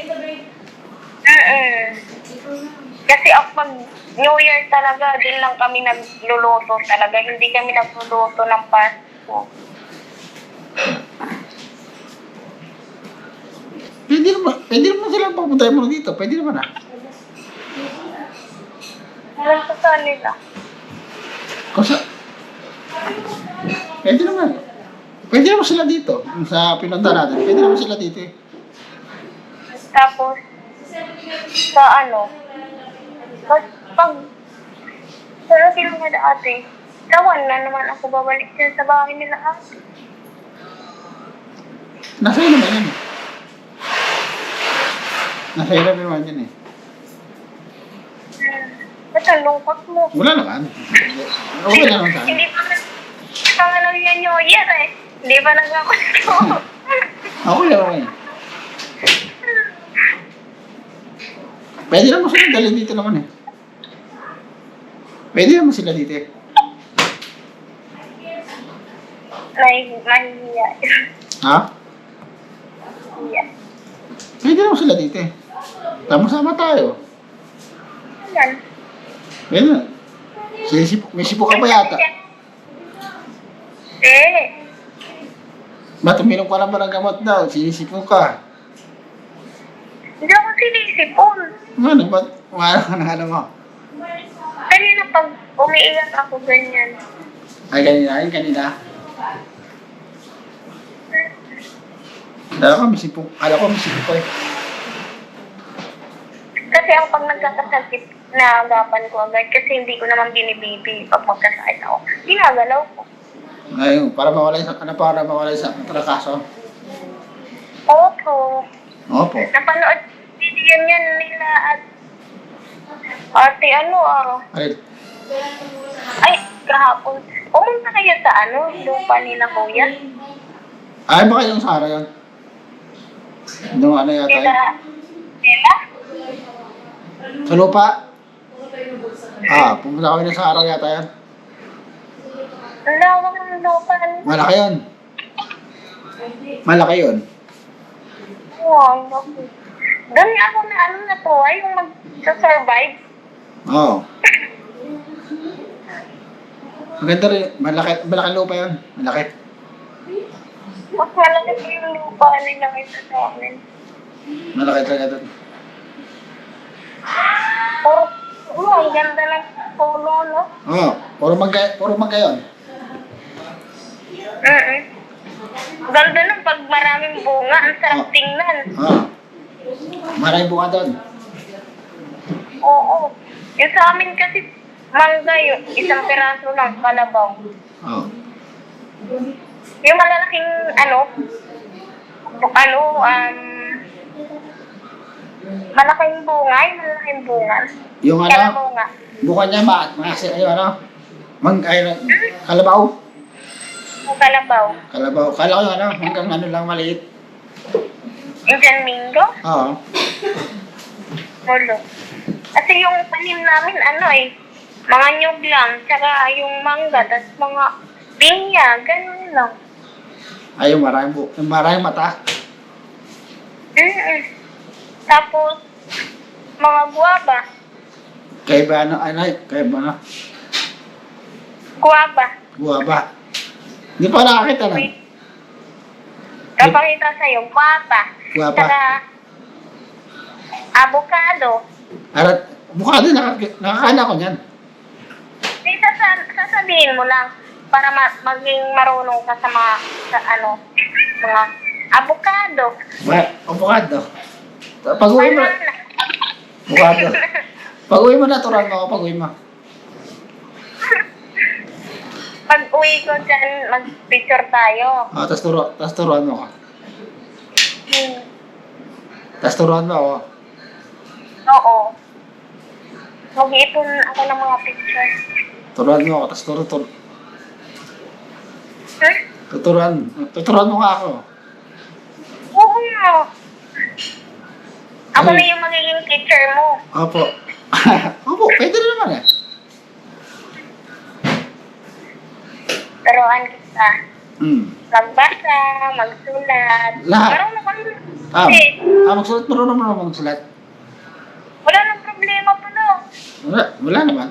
Kasi pag New Year talaga, din lang kami nagluluto talaga. Hindi kami nagluluto ng Pasko. Pwede naman silang papuntahin mo dito. Pwede naman Alam ko sa nila. Pwede naman. Pwede naman sila dito. Yung sa pinunta natin. Pwede naman sila dito eh. Tapos, sa pag sila nila ate, tawan na naman ako babalik dyan sa bahay nila ate. Nasa iyo naman yan eh. Nasa iyo naman yan eh. Ba't ang lungkot mo? Wala naman. Okay lang naman sa akin. Hindi pa nga lang yan New Year eh. Hindi pa nagkakasto. Okay lang naman. Pwede naman sila dalhin dito naman eh. Pwede naman sila dito eh. Nahihiya. Ha? Hiya. Pwede naman sila dito eh. Sama-sama tayo. Ayan. Pwede na. May sipok ka pa yata. Ba't uminom ka naman ng gamot daw? Sinisipon ka. Hindi ako sinisipon. Ano ba't umarang ka ng ano mo? Kanina pag umiiyak ako ganyan. Ay, kanina. Alam ko, may sipok ko eh. Kasi ang pag nagkakasakit, naagapan ko agad kasi hindi ko naman binibibi pag magkasakit ako. Ginagalaw ko. Ayun, para mawala sa trakaso. Opo. Opo. Napanood video yan nila at ate Alin? ay, kahapon. Pumunta kayo sa lupa nila kuya. Ay, baka yung Sara yun. Yung ano yata yun. Nila? Sa lupa? Pumunta kami na sa araw yata yan. Ang lawak ng lupa. Malaki yun. Malaki yun. Wow, doon ako na natuwa yung mag-survive. Oo. Maganda rin. Malaki lupa yun. Malaki. Mas malaki pa yung lupa nila kaysa sa amin. Malaki talaga doon. Ang ganda ng polo, no? Oo. Puro mangga yun. Ganda nun pag maraming bunga. Ang sarap tingnan. Maraming bunga doon. Oo. Yung sa amin kasi, mangga yung isang piraso ng kalabaw. Oh. Yung malalaking, malaking bunga. Yung Kalabaw nga. bunga niya, kalabaw. Yung kalabaw. Kalabaw. Kala ko hanggang lang maliit. Indian Mingo? Oo. Lolo. Kasi yung tanim namin, mga nyug lang, tsaka yung mangga, tas mga pinya, ganun lang. Ay, yung maraming mata. Tapos, mga guwaba. Kaya ba Guwaba. Guwaba. Hindi pa nakakita na. Kapakita sa'yo, guwaba. Guwaba. Tsaka, avocado. Arat, mukha din nakakana ko niyan. Sasabihin mo lang para maging marunong ka sa mga avocado. Avocado. Pag-uwi mo. Banana. Avocado. Pag-uwi mo na, turuan mo ako pag-uwi mo. Pag uwi ko dyan, mag-picture tayo. Tapos turuan mo ako. Tapos turuan mo ako. Oo. Mag-iipon ako ng mga picture. Turuan mo ako, tapos tuturuan mo nga ako. Oo nga. Ako na yung magiging teacher mo. Opo. Opo, pwede na naman eh. Turuan kita. Magbasa, magsulat. Lahat. Marunong ka naman. Magsulat, marunong mo magsulat. Wala nang problema po no. Wala naman.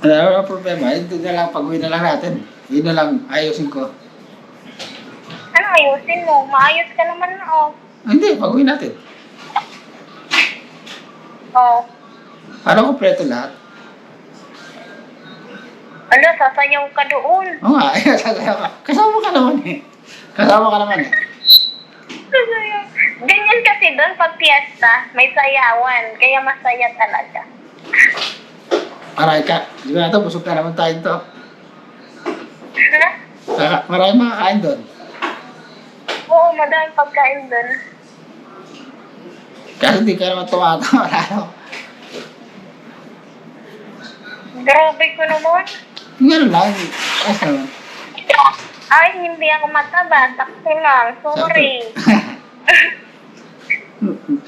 Wala naman problema. Ito na lang, pag-uwi na lang natin. Yun na lang, ayusin ko. Ano ayusin mo? Maayos ka naman Hindi, pag-uwi natin. Oo. Para kompleto lahat. Sasayaw ka doon. Oo nga, sasayaw ka. Kasama ka naman eh. Sasayaw. Ganyan kasi doon pag piyesta, may sayawan. Kaya masaya talaga. Aray ka. Di ba ito, busog na naman tayo ito. Ha? Maraming makakain doon. Oo, madaming pagkain doon. Kasi hindi ka naman tumatawa. Grabe ko naman. Ganun lang. Ayos naman. Ay, hindi ako mataba. Takto lang. Sorry.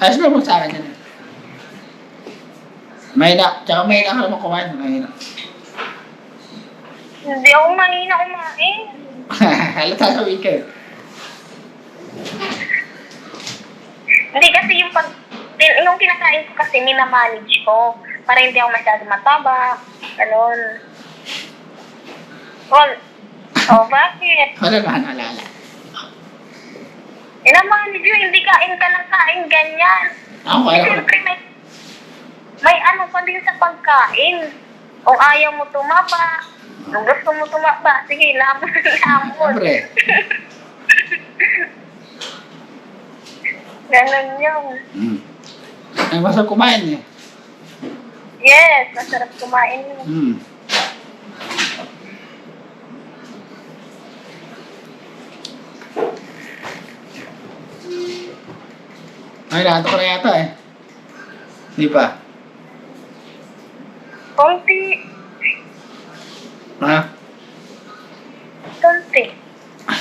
Ayos naman sa akin yan. Tsaka mahina ka naman kumain. Mahina. Hindi ako mahina kumain. Halata sa weekend. Hindi kasi yung kinakain ko kasi minamanage ko. Para hindi ako masyado mataba. Ganun. Bakit? Wala nga naalala. Minamanage yun, hindi kain ka ng kain ganyan. Ako, kaya ko. Siyempre may ano pa din sa pagkain. Kung ayaw mo tumaba, kung gusto mo tumaba, sige, lamon. Siyempre. Ganun yun. Ay, masarap kumain eh. Yes, masarap kumain yun. Ay, nakanto ko na yata eh. Hindi pa. Konti. Ha? Konti.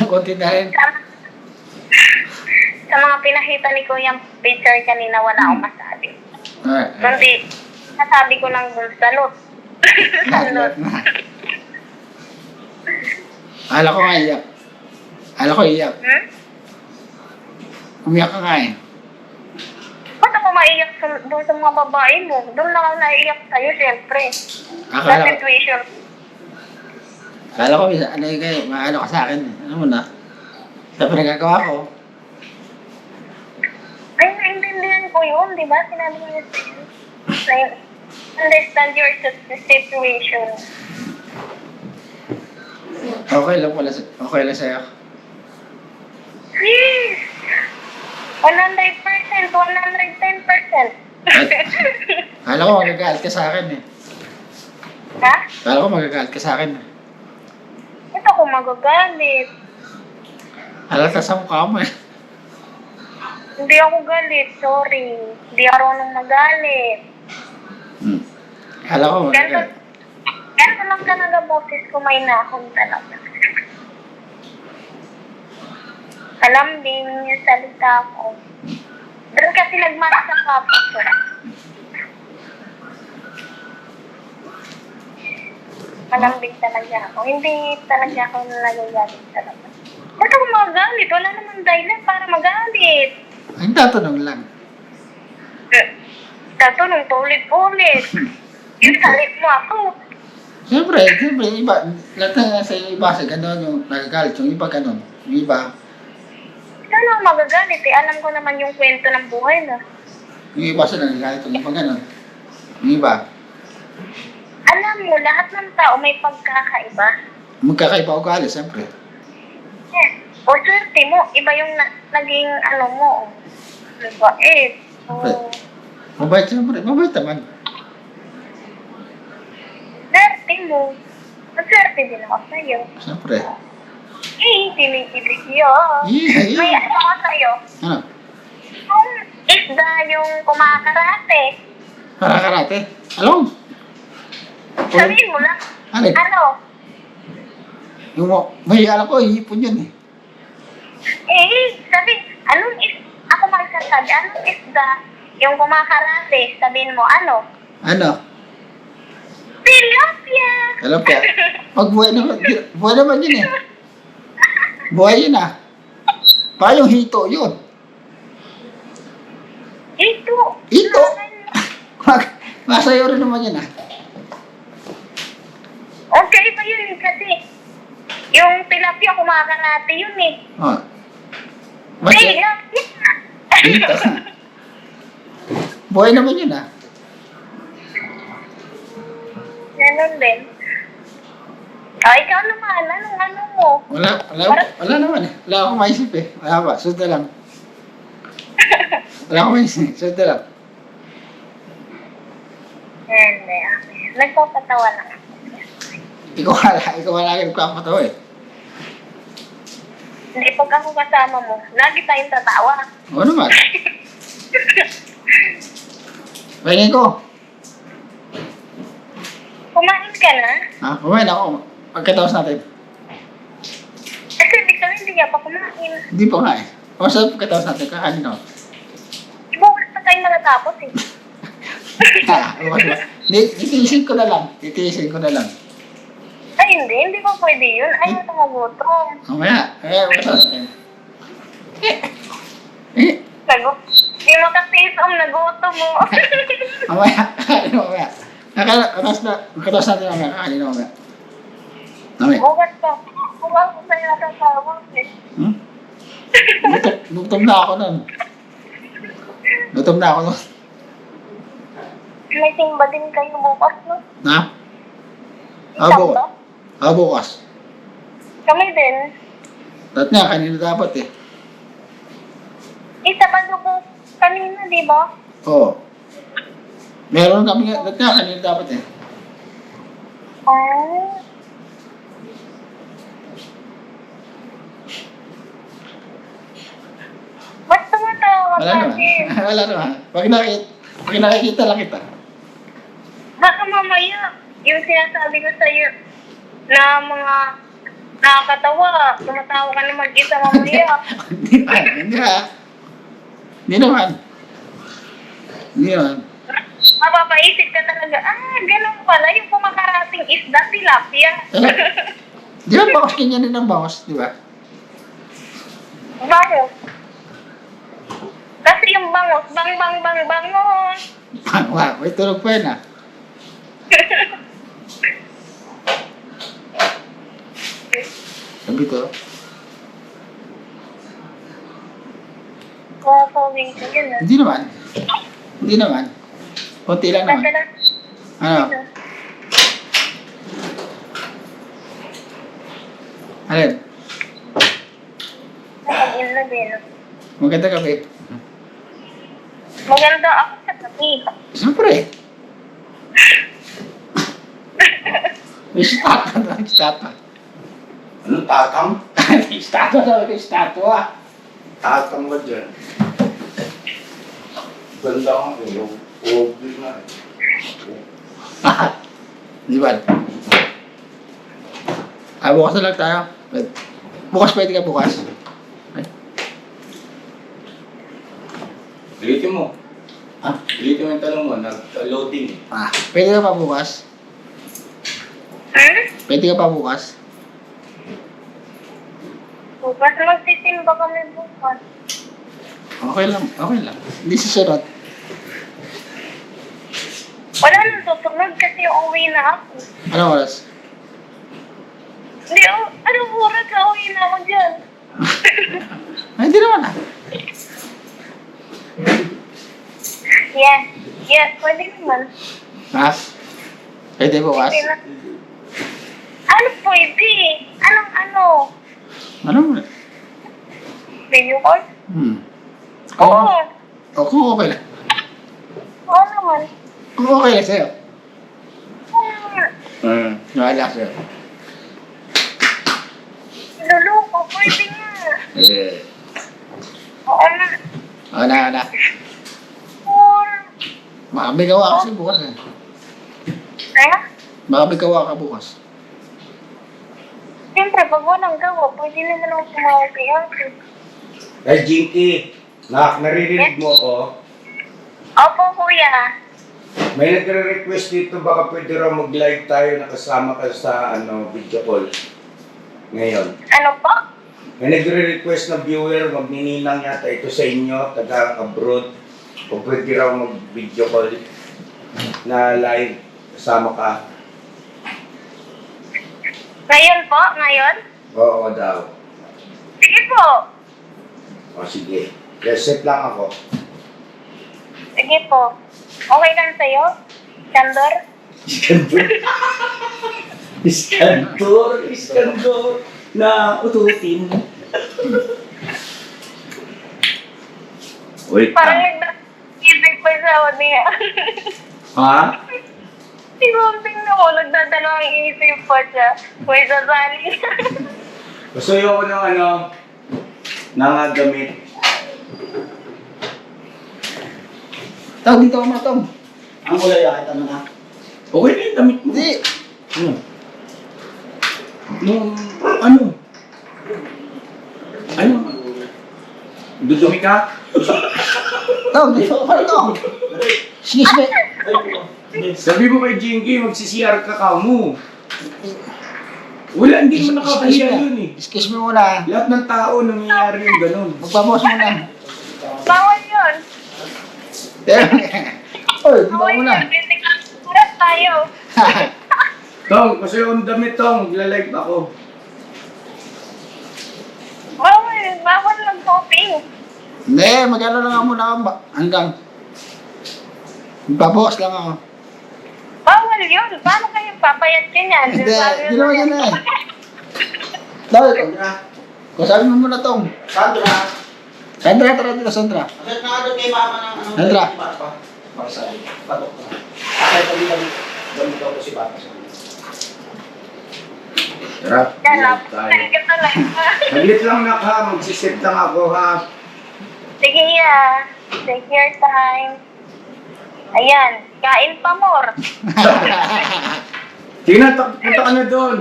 Konti na rin. Sa mga pinakita ni Kuya picture kanina, wala akong masabi. Kundi, nasabi ko lang dun sa lot. Lahat na. Akala ko nga iyak. Akala ko iyak. Umiyak ka nga eh. Ba't ako maiyak doon sa mga babae mo? Doon lang ako naiyak sa'yo, siyempre. Akala Sa ko, situation. akala ko, maano ka sa akin eh. Ano mo na? Sa pinagagawa ko. Ay, naintindihan ko yun, di ba? Sinabi mo yun sa'yo. Understand your situation. Okay lang sa'yo. Yes! 100%, 110%. Kala ko magagalit ka sa akin eh. Ha? Kala ko magagalit ka sa akin eh. Ito ko magagalit. Halata sa mukha mo eh. Hindi ako galit, sorry. Hindi ako nang magalit. Kala ko magagalit. Ganito lang talaga boses ko, may nahon talaga. Kalambing yung salita ko. Doon kasi nagmana sa kapit ko. Malambing talaga ako. Hindi talaga ako nagagalit talaga. Ba't ako magalit? Wala namang dahilan para magalit. Ang tatanong lang. Tatanong paulit-ulit. Yung salit mo ako. Siyempre, iba. Lahat na sa iba sa gano'n yung nagagalit. Yung iba gano'n. Yung iba. Saan ako magagalit eh? Alam ko naman yung kwento ng buhay na. Yung iba sa nagagalit. Yung iba gano'n. Yung iba. Alam mo, lahat ng tao may pagkakaiba. Magkakaiba ugali, siyempre. Yes. O swerte mo, iba yung naging ano mo. Diba? So, Mabait siyempre. Mabait naman. swerte mo. Maswerte din ako sa'yo. Siyempre. Kinikilig yun. Yeah. May ano ako sa'yo. Ano? Yung isda yung kumakarate. Karate. Alam? Sabihin mo lang. Ano? Ano? Yung may alam ko, hipon yun eh. Ako magsasabi, anong isda yung kumakarate? Sabihin mo, ano? Ano? Tilapia! Alam ka? Pag buhay naman yun eh. Buhay yun ah. Pa yung hito yun. Ito! Hito! Masayo rin naman yun ah. Okay ba yun? Kasi yung tilapia kumakarate yun eh. Oh. Masaya. Tilapia! Hito. Buhay naman yun ah. Ganon din. Ikaw naman, ano mo? Wala naman eh. Wala akong maisip eh. Wala ba? Sunod na lang. Wala akong maisip. Sunod na lang. Hindi, nagpapatawa lang ako. Ikaw wala kayo nagpapatawa eh. Hindi, pag ako kasama mo, lagi tayong tatawa. Oo naman. Pahingin ko. Kumain ka na? Ha? Kumain ako. Pagkatapos natin. Kasi ibig sabihin, hindi ka pa kumain. Hindi pa nga eh. O sa pagkatapos natin, kakanin ako. Bukas pa tayo matatapos eh. Bukas ba? Titiisin ko na lang. Ay, hindi pa pwede yun. Ayaw ito magutom. Mamaya. Pagkatapos natin. Hindi mo kasi isang nagutom mo. Mamaya. Kakanin mamaya. Pagkatapos natin mamaya. Kakanin mamaya. Mamaya. Bukas pa tayo matatapos eh. Gutom na ako nun. May simba din kayo bukas, no? Na? Isang ba? Bukas. Kami din. Lahat nga, kanina dapat eh. Isa pa po kanina, di ba? Oo. Meron kami nga, lahat nga, kanina dapat eh. Ah. Ba't tumatawa Wala ka naman. din? Wala naman. Pag nakikita lang kita. Baka mamaya, yung sinasabi ko sa'yo na mga nakakatawa, tumatawa ka na mag-isa mamaya. Hindi naman. Mapapaisip ka talaga, ganun pala, yung kumakarating isda, tilapia. Di ba bangos ganyan din ang bangos, di ba? Bangos. Kasi yung bangos, bangos. Wow, may tulog pa yun ah. Sabi ko, Kakawing ka yun, hindi naman. Kunti lang naman. Ano? Alin? Nag-in na din. gabi, no? Maganda gabi. Maganda ako sa gabi. Siyempre. May statwa. Ano, tatang? Statwa daw, may statwa. Tatang ba dyan? Ganda ka yung obvious na Di ba? Bukas na lang tayo. Bukas pwede ka bukas. Ulitin mo. Ha? Ulitin mo yung tanong mo, nag-loading. Pwede ka pa bukas? Pwede ka pa bukas? Bukas magtitimba kami bukas. Okay lang, okay lang. Hindi susunod. Wala nang susunod kasi uuwi na ako. Anong oras? Hindi, anong oras na uwi na ako dyan? Ay, hindi naman ah. Yes, pwede naman. Ha? Pwede bukas? Pwede na. Ano pwede? Ano? Ano mo? Video call? Oo. O, kung okay lang. Oo naman. Kung okay lang sa'yo. Oo naman. Wala sa'yo. Luluko, pwede nga. Oo na. Wala. Or, Baka may gawa kasi bukas eh. ano? Baka may gawa ka bukas. Siyempre, pag walang gawa, pwede naman ako tumawag kay Ate. Ay, Jinky, naririnig mo ko. Opo, kuya. May nagre-request dito, baka pwede raw mag-live tayo nakasama ka sa video call. Ngayon. Ano po? May nagre-request na viewer, magnininang yata ito sa inyo, taga-abroad. Kung pwede raw mag-video call na live, kasama ka. Ngayon po? Ngayon? Oo daw. Sige po. O sige, reset lang ako. Sige po. Okay lang sa'yo? Chandor? Iskandor na ututin. Wait Parang lang. nag-ibig pa sa awan niya. Ha? Sigunding na ako, nagdadalawang isip pa siya. May sasali. Gusto ko ng nangagamit. Tawag dito ka matong. Ang kulay yakit ano na? Okay na yung damit mo. Hindi. Ano? Dudumi ka? Tawag dito ka matong. Excuse me. Sabi mo kay Jinky, magsi-CR ka ka mo. Wala, hindi mo nakapahiya yun eh. Excuse me muna. Lahat ng tao nangyayari yung ganun. Magpapos muna. Bawal yun. Oy, di ba Bawal muna? yun. Pinagkakarat tayo. Tong, kasi yung damit Tong, magla-live ako. Bawal lang shopping. Hindi, mag-ano lang ako muna hanggang. Magpapos lang ako. Bawal yun. Paano kayo papayat yun yan? Hindi, hindi naman yan eh. Dahil, kasabi mo muna tong. Sandra. Sandra, tara dito, Sandra. Kasi nakagod kay mama ng ano. Sandra. Para sa patok na. Akay pag-ibig. Gamit ako si Papa sa kanya. Tara, Yan, live tayo. napakalit ka talaga. Saglit lang nak ha, magsisit lang ako ha. Sige, take your time. Ayan, kain pa more. Sige na, punta ka na doon.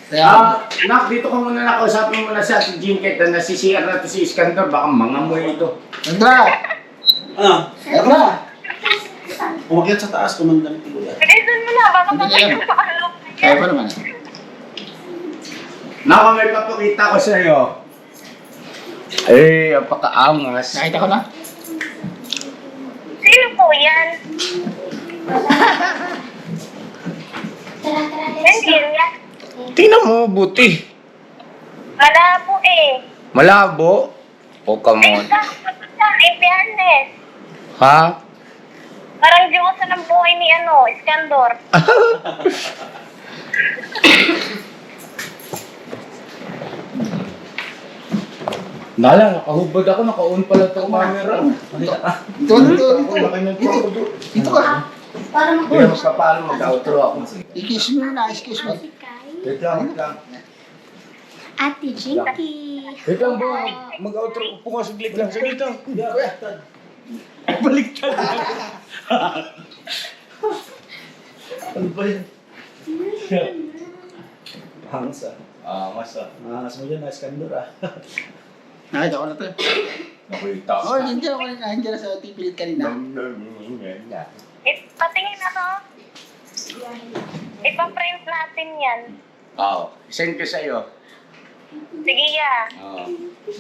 Kaya, Nak, dito ka muna nakausapin mo na si Ate Jinky na nasi-CR na to si Iskandar, baka mangamoy ito. Sandra! Ano? Sandra! Umakyat sa taas, kumandang tiguya. Bilisan mo na, baka Hindi patay yan. ko maalok. Kaya pa naman. Naka, may papakita ko sa iyo. Ay, apaka-angas. Nakita ko na. Sino po yan? Hindi yan. Tingnan mo, buti. Malabo eh. Malabo? Oh, come Ayun ka, in fairness. Ha? Parang Diyos ng buhay ni Iskandor. Nala, nakahubad ako, naka-on pala itong camera. Ito. Ito ka. Para Hindi na mas kapalo, mag-outro ako. I-kiss mo na, i-kiss mo. Wait lang. Ate Jinky. Wait lang, bro. Mag-outro. Upo ka, saglit lang. Saglit lang. Baliktad. Ano ba yun? Angas ah. Angas mo dyan, iskandor ah. Nakita ko na to. Nakita Oo, nandiyan na sa ating pilit kanina. Patingin na to. Ipa-print natin yan. Oo. Send ko sa'yo. Sige ya. Oo.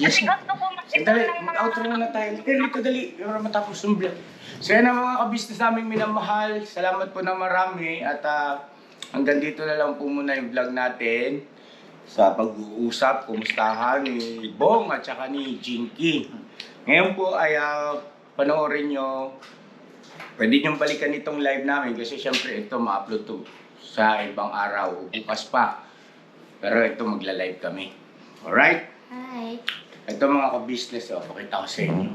Kasi gusto ko Sandali, mag-outro na tayo. Dito, dali. Para matapos yung vlog. So yan ang mga kabisnes naming minamahal. Salamat po na marami. At hanggang dito na lang po muna yung vlog natin. Sa pag-uusap, kumustahan ni Bong at saka ni Jinky. Ngayon po ay panoorin nyo. Pwede nyo balikan itong live namin kasi syempre ito ma-upload to sa ibang araw o bukas pa. Pero ito magla-live kami. Alright? Hi. Ito mga ka-business, pakita ko sa inyo.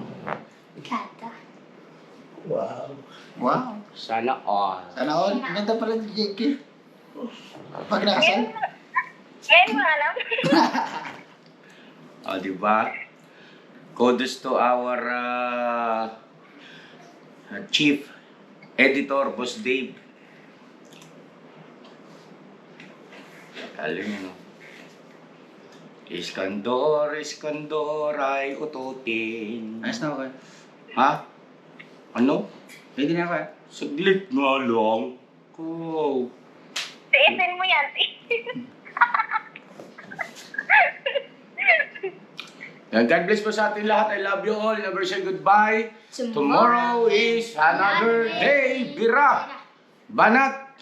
Kata. Wow. Sana all. Sana all. Ganda pala ni Jake. Pag nakasal. Ngayon mo alam. O, diba? Kudos to our chief editor, Boss Dave. Alam mo, Iskandor ay ututin. Ayos na ako. Ha? Ano? Pwede na ako. Saglit nga lang. Ko. Tiisin mo yan. God bless po sa ating lahat. I love you all. Never say goodbye. Tomorrow is another day. Bira. Banat.